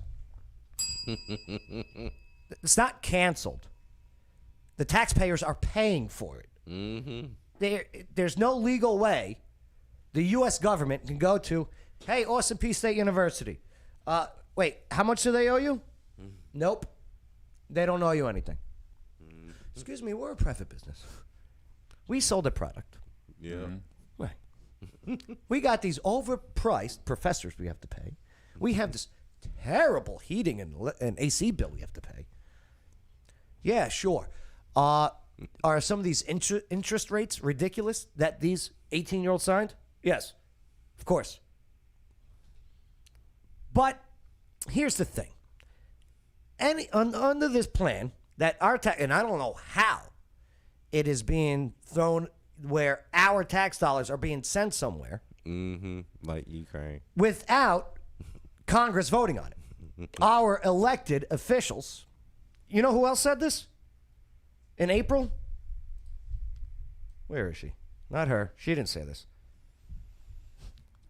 It's not canceled. The taxpayers are paying for it. There's no legal way the U.S. government can go to, hey, Austin Peay State University. Wait, how much do they owe you? Nope. They don't owe you anything. Excuse me, we're a private business. We sold a product. Yeah. Right. We got these overpriced professors we have to pay. We have this terrible heating and AC bill we have to pay. Yeah, sure. Are some of these interest rates ridiculous that these 18-year-olds signed? Yes, of course. But here's the thing. Under this plan, that our tax, and I don't know how it is being thrown where our tax dollars are being sent somewhere. Like Ukraine. Without Congress voting on it. Our elected officials. You know who else said this? In April? Where is she? Not her. She didn't say this.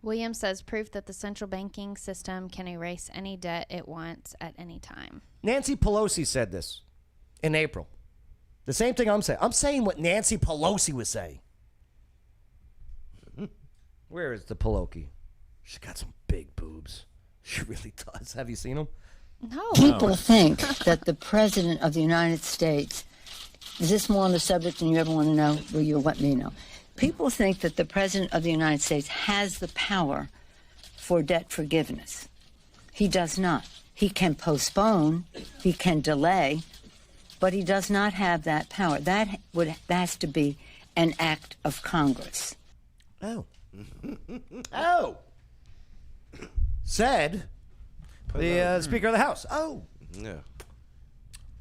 Williams says proof that the central banking system can erase any debt it wants at any time. Nancy Pelosi said this in April. The same thing I'm saying. I'm saying what Nancy Pelosi was saying. Where is the Pelosi? She's got some big boobs. She really does. Have you seen them? No. People think that the President of the United States, is this more on the subject than you ever want to know? Will you let me know? People think that the President of the United States has the power for debt forgiveness. He does not. He can postpone, he can delay, but he does not have that power. That has to be an act of Congress. Oh. Oh. Said the Speaker of the House. Oh. Yeah.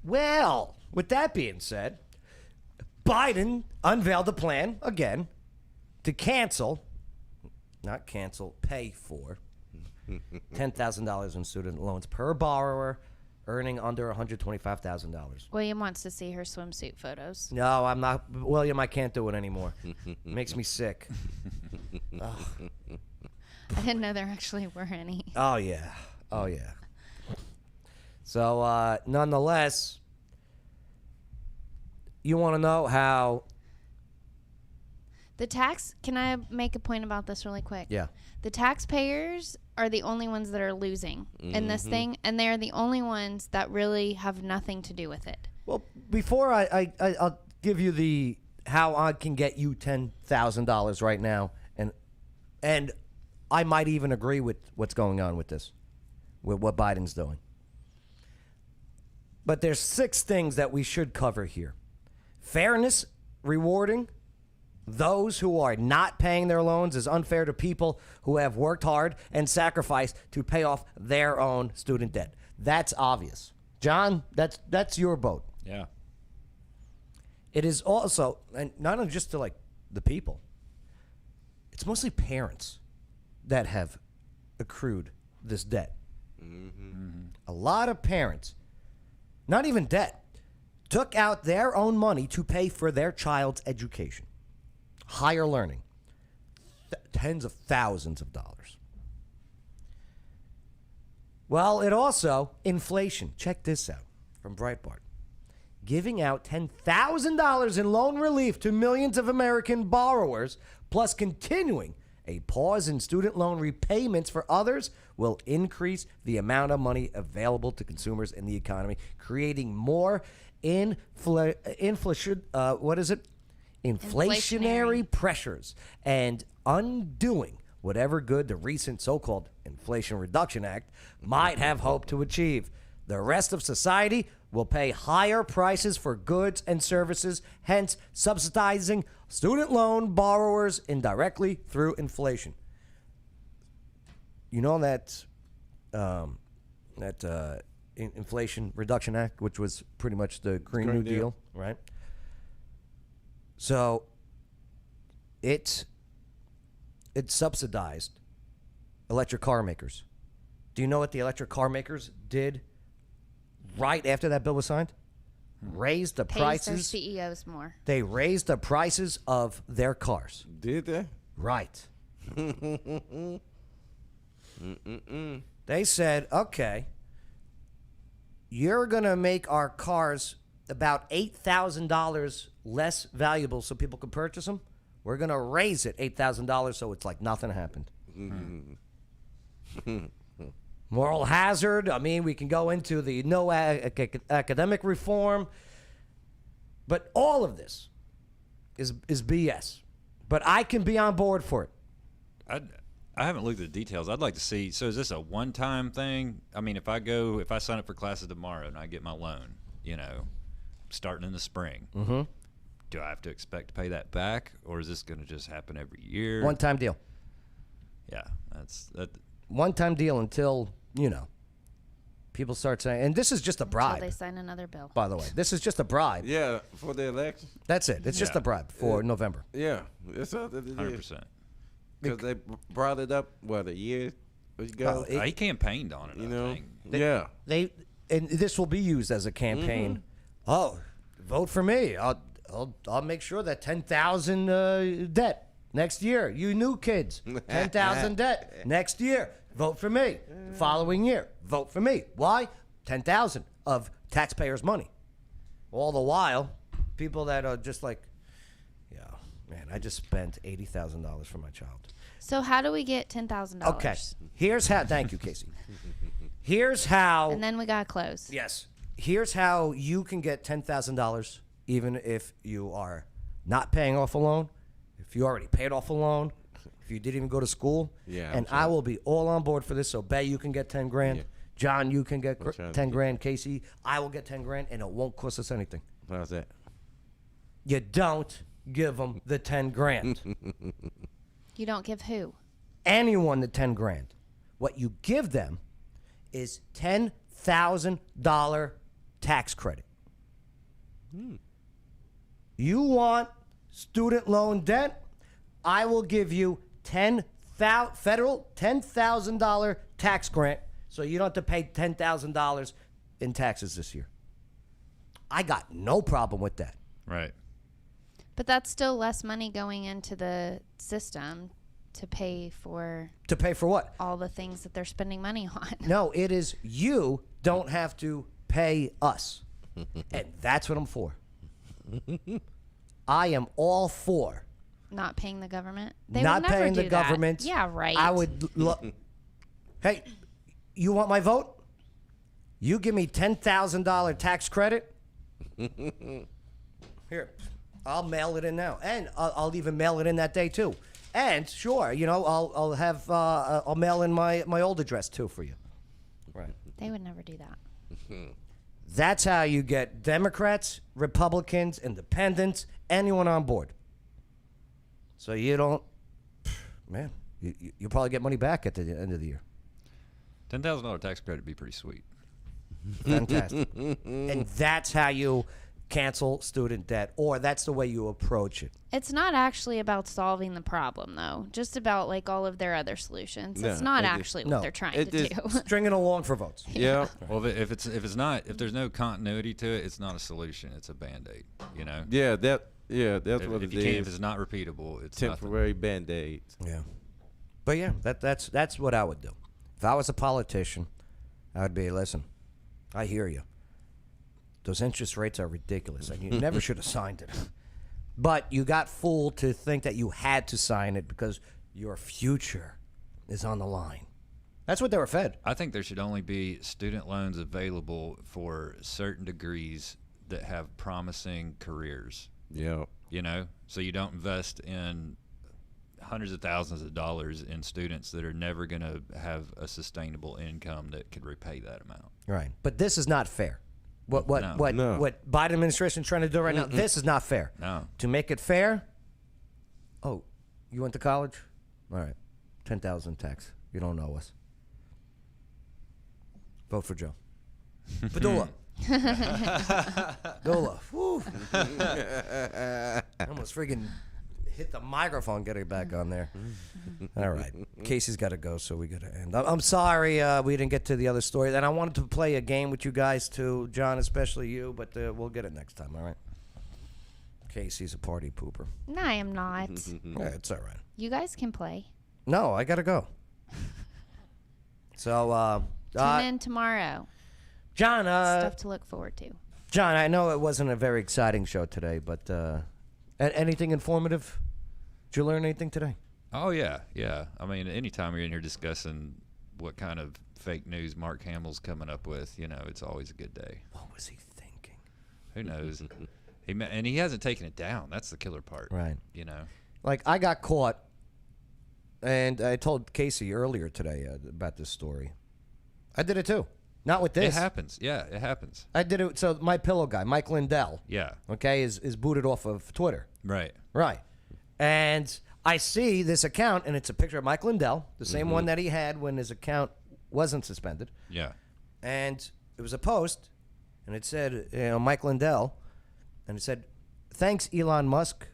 Well, with that being said, Biden unveiled a plan, again, to pay for $10,000 in student loans per borrower earning under $125,000. William wants to see her swimsuit photos. No, I'm not. William, I can't do it anymore. Makes me sick. I didn't know there actually were any. Oh, yeah. Oh, yeah. So, nonetheless, you want to know how can I make a point about this really quick? Yeah. The taxpayers are the only ones that are losing in this thing, and they're the only ones that really have nothing to do with it. Well, before I'll give you how I can get you $10,000 right now, and I might even agree with what's going on with this, with what Biden's doing. But there's 6 things that we should cover here. Fairness, rewarding those who are not paying their loans is unfair to people who have worked hard and sacrificed to pay off their own student debt. That's obvious. John, that's your boat. Yeah. It is also, and not only just to like the people, it's mostly parents that have accrued this debt. A lot of parents, not even debt, took out their own money to pay for their child's education. Higher learning. Tens of thousands of dollars. Well, it also, inflation. Check this out from Breitbart. Giving out $10,000 in loan relief to millions of American borrowers, plus continuing a pause in student loan repayments for others, will increase the amount of money available to consumers in the economy, creating more inflationary pressures and undoing whatever good the recent so-called Inflation Reduction Act might have hoped to achieve. The rest of society will pay higher prices for goods and services, hence subsidizing student loan borrowers indirectly through inflation. You know that Inflation Reduction Act, which was pretty much the Green New Deal, right? So it subsidized electric car makers. Do you know what the electric car makers did right after that bill was signed? Raised the prices. Their CEOs more. They raised the prices of their cars. Did they? Right. They said, okay, you're going to make our cars about $8,000 less valuable so people can purchase them. We're going to raise it $8,000 so it's like nothing happened. Moral hazard. I mean, we can go into the no academic reform. But all of this is BS. But I can be on board for it. I haven't looked at the details. I'd like to see. So is this a one-time thing? I mean, if I sign up for classes tomorrow and I get my loan, starting in the spring, do I have to expect to pay that back, or is this going to just happen every year? One-time deal. Yeah, that's that. One-time deal until, people start saying, and this is just a bribe. Until they sign another bill. By the way, this is just a bribe. Yeah, for the election. That's it. It's just a bribe for November. Yeah, it's 100%. Because they brought it up, a year ago? He campaigned on it, I think. And this will be used as a campaign. Oh, vote for me. I'll make sure that 10,000 debt next year. You new kids, 10,000 debt next year. Vote for me. Following year, vote for me. Why? 10,000 of taxpayers' money. All the while, people that are just like, man, I just spent $80,000 for my child. So how do we get $10,000? Okay, here's how. Thank you, Casey. Here's how. And then we got to close. Yes. Here's how you can get $10,000 even if you are not paying off a loan, if you already paid off a loan, if you didn't even go to school. Yeah. And I will be all on board for this. So, Bay, you can get 10 grand. Yeah. John, you can get 10 grand. Casey, I will get 10 grand, and it won't cost us anything. How's that? You don't give them the 10 grand. You don't give who? Anyone the 10 grand. What you give them is $10,000 tax credit. You want student loan debt? I will give you federal $10,000 tax grant so you don't have to pay $10,000 in taxes this year. I got no problem with that. Right. But that's still less money going into the system to pay for. To pay for what? All the things that they're spending money on. No, it is you don't have to pay us. And that's what I'm for. I am all for not paying the government. They not would never paying do the that. government. Yeah, right. I would. Hey, you want my vote? You give me $10,000 tax credit. Here, I'll mail it in now, and I'll even mail it in that day too. And sure, I'll mail in my old address too for you. Right. They would never do that. That's how you get Democrats, Republicans, Independents, anyone on board. So you don't, man, you'll probably get money back at the end of the year. $10,000 tax credit would be pretty sweet. Fantastic. And that's how you cancel student debt, or that's the way you approach it. It's not actually about solving the problem, though. Just about like all of their other solutions. It's not actually what they're trying to do. Stringing along for votes. Yeah. Well, if there's no continuity to it, it's not a solution. It's a Band-Aid. Yeah. That's what it is. If it's not repeatable, it's temporary Band-Aids. Yeah. But yeah, that's what I would do. If I was a politician, I would be, listen, I hear you. Those interest rates are ridiculous, and you never should have signed it. But you got fooled to think that you had to sign it because your future is on the line. That's what they were fed. I think there should only be student loans available for certain degrees that have promising careers. Yeah. So you don't invest in hundreds of thousands of dollars in students that are never going to have a sustainable income that could repay that amount. Right. But this is not fair. What No. Biden administration is trying to do right now, this is not fair. No. To make it fair, you went to college? All right. 10,000 tax. You don't know us. Vote for Joe. Padula. Padula. Whew. I almost freaking hit the microphone getting it back on there. All right. Casey's got to go, so we got to end. I'm sorry we didn't get to the other story. And I wanted to play a game with you guys, too, John, especially you, but we'll get it next time, all right? Casey's a party pooper. No, I am not. Yeah, it's all right. You guys can play. No, I got to go. So, Tune in tomorrow. John, stuff to look forward to. John, I know it wasn't a very exciting show today, but anything informative? Did you learn anything today? Oh, yeah. I mean, anytime you're in here discussing what kind of fake news Mark Hamill's coming up with, it's always a good day. What was he thinking? Who knows? And he hasn't taken it down. That's the killer part. Right. Like, I got caught, and I told Casey earlier today about this story. I did it, too. Not with this. It happens. Yeah, it happens. I did it. So my pillow guy, Mike Lindell. Yeah. Okay, is booted off of Twitter. Right. And I see this account, and it's a picture of Mike Lindell, the same one that he had when his account wasn't suspended. Yeah. And it was a post, and it said, Mike Lindell, and it said, thanks Elon Musk,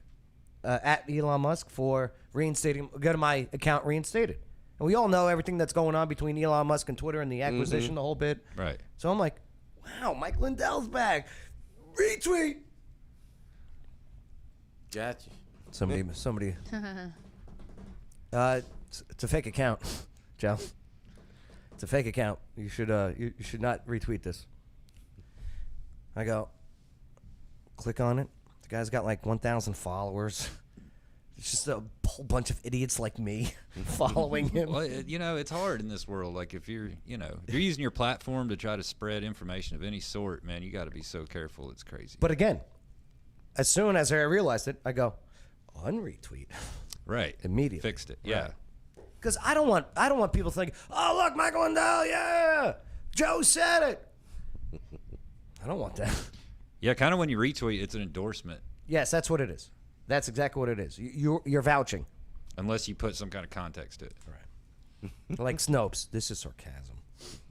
at Elon Musk for getting my account reinstated. And we all know everything that's going on between Elon Musk and Twitter and the acquisition, the whole bit. Right. So I'm like, wow, Mike Lindell's back. Retweet. Gotcha. Somebody. It's a fake account, Joe. It's a fake account. You should not retweet this. I go, click on it. The guy's got like 1,000 followers. It's just a whole bunch of idiots like me following him. Well, it's hard in this world. Like if you're using your platform to try to spread information of any sort, man, you got to be so careful. It's crazy. But again, as soon as I realized it, I go, unretweet. Right. Immediately. Fixed it. Yeah. Because I don't want people thinking, oh look, Michael Lindell, yeah, Joe said it. I don't want that. Yeah, kind of when you retweet, it's an endorsement. Yes, that's what it is. That's exactly what it is. You're vouching. Unless you put some kind of context to it. Right. Like Snopes. This is sarcasm.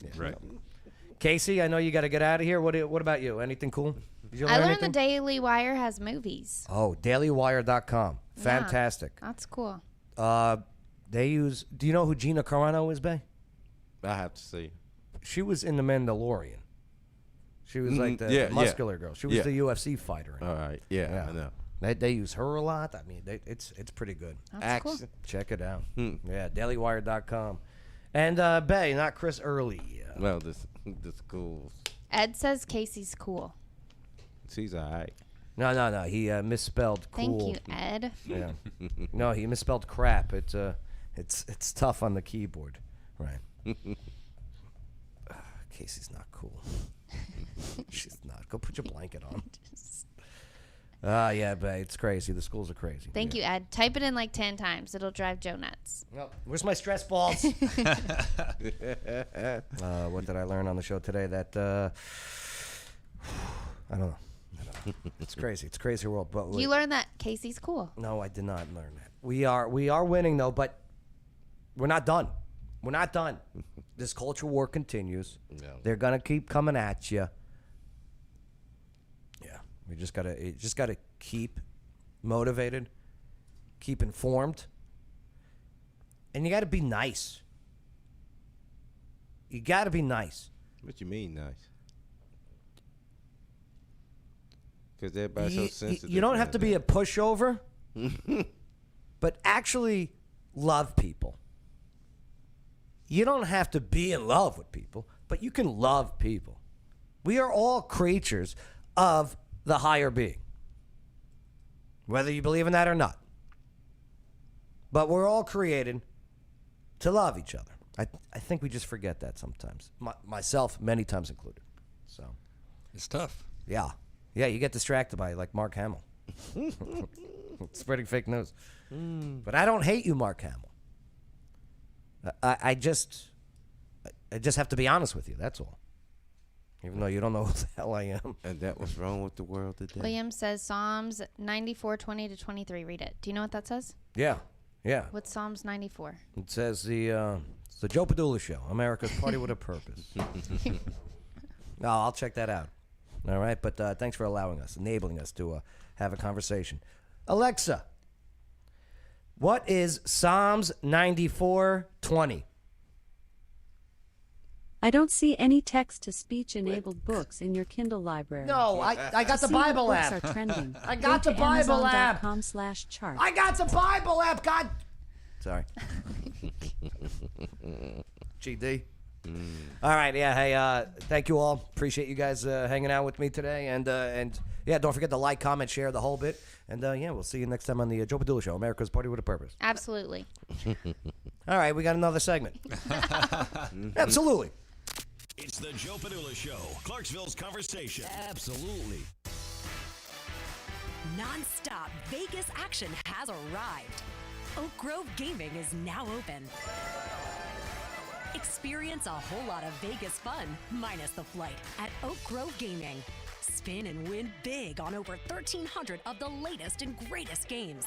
Yeah. Right. Casey, I know you got to get out of here. What about you? Anything cool? Did you learn I learned anything? the Daily Wire has movies. Oh, dailywire.com. Fantastic. Yeah, that's cool. Do you know who Gina Carano is, Bay? I have to see. She was in The Mandalorian. She was like the muscular girl. She was the UFC fighter. All right. Yeah, I know. They use her a lot. I mean, it's pretty good. That's Action. cool. Check it out. Yeah, dailywire.com. And Bay, not Chris Early. Well, this cool. Ed says Casey's cool. She's all right. No. He misspelled cool. Thank you, Ed. Yeah. No, he misspelled crap. It's tough on the keyboard. Right. Casey's not cool. She's not. Go put your blanket on. Yeah, but it's crazy. The schools are crazy. Thank you, Ed. Type it in like 10 times. It'll drive Joe nuts. Well, where's my stress balls? What did I learn on the show today? That I don't know. It's crazy. It's a crazy world. But You learned that Casey's cool. No, I did not learn that. We are winning though, but we're not done. We're not done. This culture war continues. No. They're gonna keep coming at you. Yeah, we just gotta keep motivated, keep informed, and you gotta be nice. You gotta be nice. What you mean nice? Because everybody's so sensitive. You don't have to be a pushover, but actually love people. You don't have to be in love with people, but you can love people. We are all creatures of the higher being, whether you believe in that or not. But we're all created to love each other. I think we just forget that sometimes. Myself, many times included. So it's tough. Yeah. Yeah, you get distracted by like Mark Hamill. Spreading fake news. But I don't hate you, Mark Hamill. I just have to be honest with you. That's all. Even though you don't know who the hell I am. And that was wrong with the world today. William says Psalms 94:20-23. Read it. Do you know what that says? Yeah. What's Psalms 94? It says it's the Joe Padula Show, America's Party with a Purpose. No, I'll check that out. All right, but thanks for enabling us to have a conversation. Alexa, what is Psalms 94:20? I don't see any text-to-speech enabled books in your Kindle library. No, I got the Bible app. Books are trending. I got the Bible app. Amazon.com/chart. I got the Bible app. God. Sorry. GD. All right, yeah. Hey, thank you all. Appreciate you guys hanging out with me today, and yeah, don't forget to like, comment, share the whole bit, and yeah, we'll see you next time on the Joe Padula Show, America's Party with a Purpose. Absolutely. All right, we got another segment. Absolutely. It's the Joe Padula Show, Clarksville's conversation. Absolutely. Non-stop Vegas action has arrived. Oak Grove Gaming is now open. Experience a whole lot of Vegas fun, minus the flight, at Oak Grove Gaming. Spin and win big on over 1,300 of the latest and greatest games.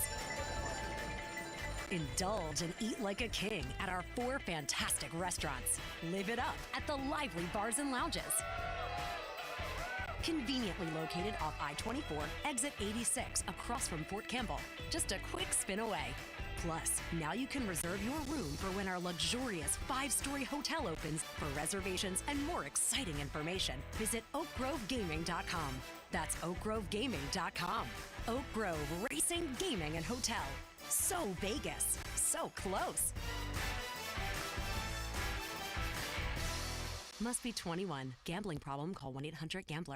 Indulge and eat like a king at our 4 fantastic restaurants. Live it up at the lively bars and lounges. Conveniently located off I-24, exit 86, across from Fort Campbell. Just a quick spin away. Plus, now you can reserve your room for when our luxurious 5-story hotel opens. For reservations and more exciting information, visit oakgrovegaming.com. That's oakgrovegaming.com. Oak Grove Racing, Gaming, and Hotel. So Vegas, so close. Must be 21. Gambling problem? Call 1-800-GAMBLER.